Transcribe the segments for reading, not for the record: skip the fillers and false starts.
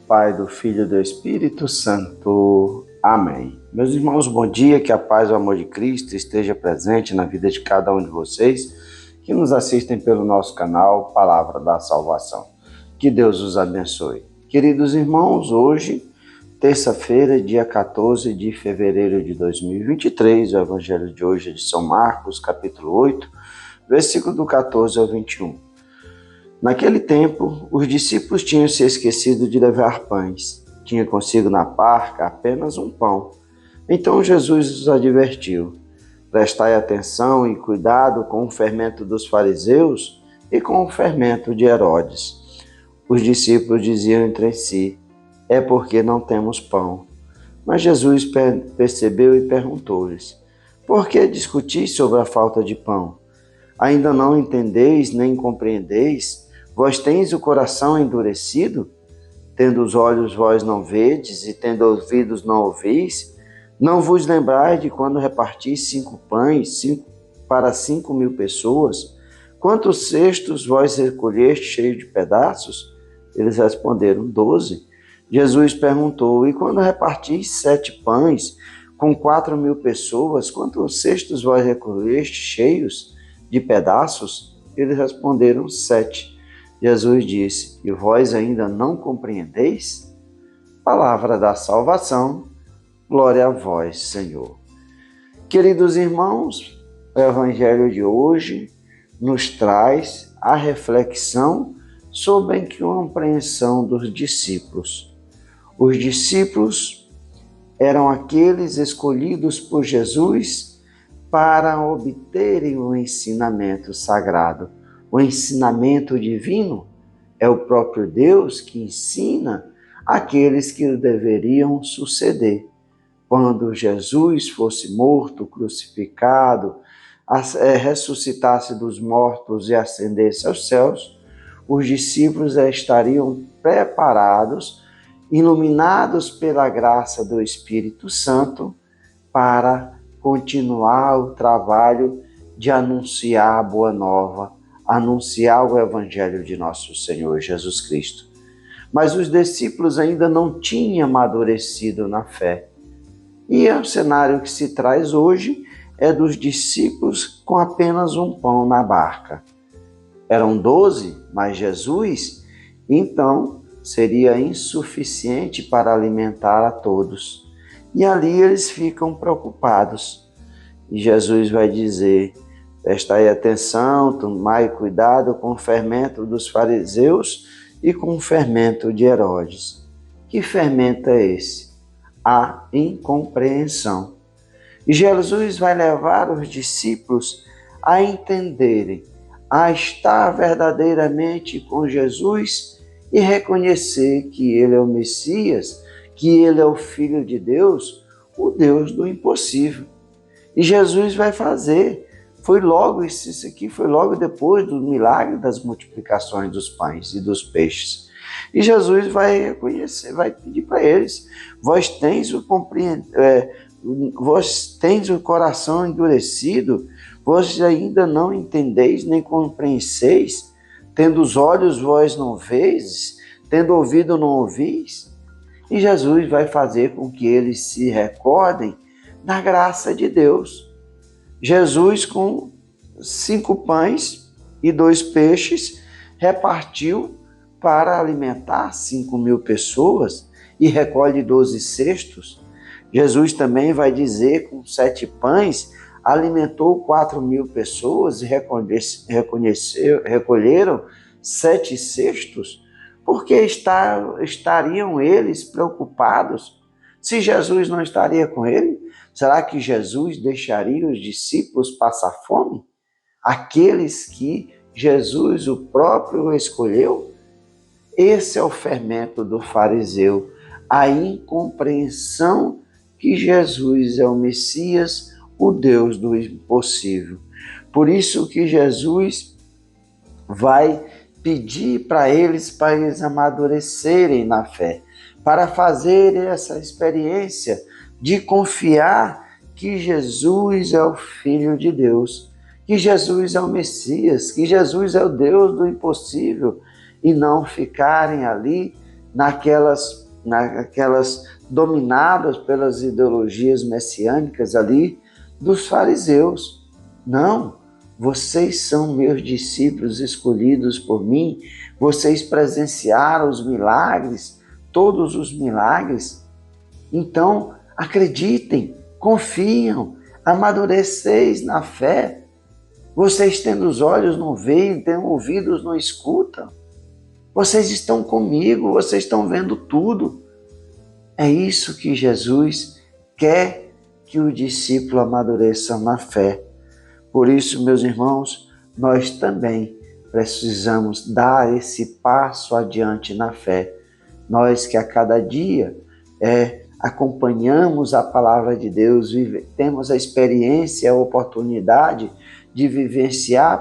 Pai, do Filho e do Espírito Santo. Amém. Meus irmãos, bom dia, que a paz e o amor de Cristo esteja presente na vida de cada um de vocês que nos assistem pelo nosso canal Palavra da Salvação. Que Deus os abençoe. Queridos irmãos, hoje, terça-feira, dia 14 de fevereiro de 2023, o evangelho de hoje é de São Marcos, capítulo 8, versículo do 14 ao 21. Naquele tempo, os discípulos tinham se esquecido de levar pães. Tinha consigo na barca apenas um pão. Então Jesus os advertiu: prestai atenção e cuidado com o fermento dos fariseus e com o fermento de Herodes. Os discípulos diziam entre si: é porque não temos pão. Mas Jesus percebeu e perguntou-lhes: por que discutis sobre a falta de pão? Ainda não entendeis nem compreendeis? Vós tendes o coração endurecido? Tendo os olhos vós não vedes, e tendo ouvidos não ouvis? Não vos lembrais de quando repartis 5 pães para 5.000 pessoas? Quantos cestos vós recolheste cheios de pedaços? Eles responderam: 12. Jesus perguntou: e quando repartis 7 pães com 4.000 pessoas, quantos cestos vós recolheste cheios de pedaços? Eles responderam: 7. Jesus disse: e vós ainda não compreendeis? Palavra da salvação, glória a vós, Senhor. Queridos irmãos, o evangelho de hoje nos traz a reflexão sobre a incompreensão dos discípulos. Os discípulos eram aqueles escolhidos por Jesus para obterem o ensinamento sagrado. O ensinamento divino é o próprio Deus que ensina aqueles que o deveriam suceder. Quando Jesus fosse morto, crucificado, ressuscitasse dos mortos e ascendesse aos céus, os discípulos já estariam preparados, iluminados pela graça do Espírito Santo, para continuar o trabalho de anunciar a boa nova, anunciar o evangelho de nosso Senhor Jesus Cristo. Mas os discípulos ainda não tinham amadurecido na fé. E o cenário que se traz hoje é dos discípulos com apenas um pão na barca. Eram 12, mas Jesus, então, seria insuficiente para alimentar a todos. E ali eles ficam preocupados. E Jesus vai dizer: prestai atenção, tomai cuidado com o fermento dos fariseus e com o fermento de Herodes. Que fermento é esse? A incompreensão. E Jesus vai levar os discípulos a entenderem, a estar verdadeiramente com Jesus e reconhecer que Ele é o Messias, que Ele é o Filho de Deus, o Deus do impossível. E Jesus vai fazer. Isso aqui foi logo depois do milagre das multiplicações dos pães e dos peixes. E Jesus vai reconhecer, vai pedir para eles: vós tens o coração endurecido, vós ainda não entendeis nem compreendeis, tendo os olhos vós não veis, tendo ouvido não ouvis. E Jesus vai fazer com que eles se recordem da graça de Deus. Jesus, com 5 pães e 2 peixes, repartiu para alimentar 5.000 pessoas e recolhe 12 cestos. Jesus também vai dizer: com 7 pães, alimentou 4.000 pessoas e recolheram 7 cestos. Porque estariam eles preocupados? Se Jesus não estaria com ele, será que Jesus deixaria os discípulos passar fome? Aqueles que Jesus, o próprio, escolheu? Esse é o fermento do fariseu, a incompreensão que Jesus é o Messias, o Deus do impossível. Por isso que Jesus vai pedir para eles amadurecerem na fé, para fazer essa experiência de confiar que Jesus é o Filho de Deus, que Jesus é o Messias, que Jesus é o Deus do impossível, e não ficarem ali naquelas dominadas pelas ideologias messiânicas ali dos fariseus. Não, vocês são meus discípulos escolhidos por mim, vocês presenciaram os milagres, todos os milagres. Então, acreditem, confiam, amadureceis na fé. Vocês tendo os olhos não veem, tendo ouvidos não escutam. Vocês estão comigo, vocês estão vendo tudo. É isso que Jesus quer que o discípulo amadureça na fé. Por isso, meus irmãos, nós também precisamos dar esse passo adiante na fé. Nós que a cada dia acompanhamos a palavra de Deus, temos a experiência, a oportunidade de vivenciar a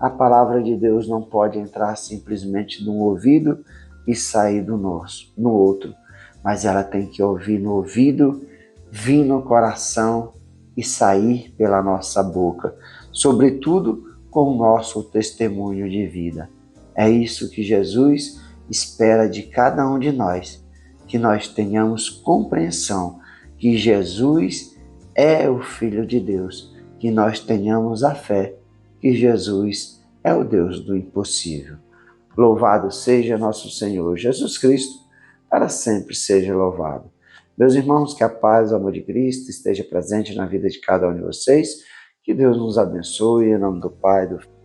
palavra de Deus não pode entrar simplesmente num ouvido e sair no outro, mas ela tem que ouvir no ouvido, vir no coração e sair pela nossa boca, sobretudo com o nosso testemunho de vida. É isso que Jesus espera de cada um de nós, que nós tenhamos compreensão que Jesus é o Filho de Deus, que nós tenhamos a fé que Jesus é o Deus do impossível. Louvado seja nosso Senhor Jesus Cristo, para sempre seja louvado. Meus irmãos, que a paz e o amor de Cristo esteja presente na vida de cada um de vocês, que Deus nos abençoe, em nome do Pai, do Filho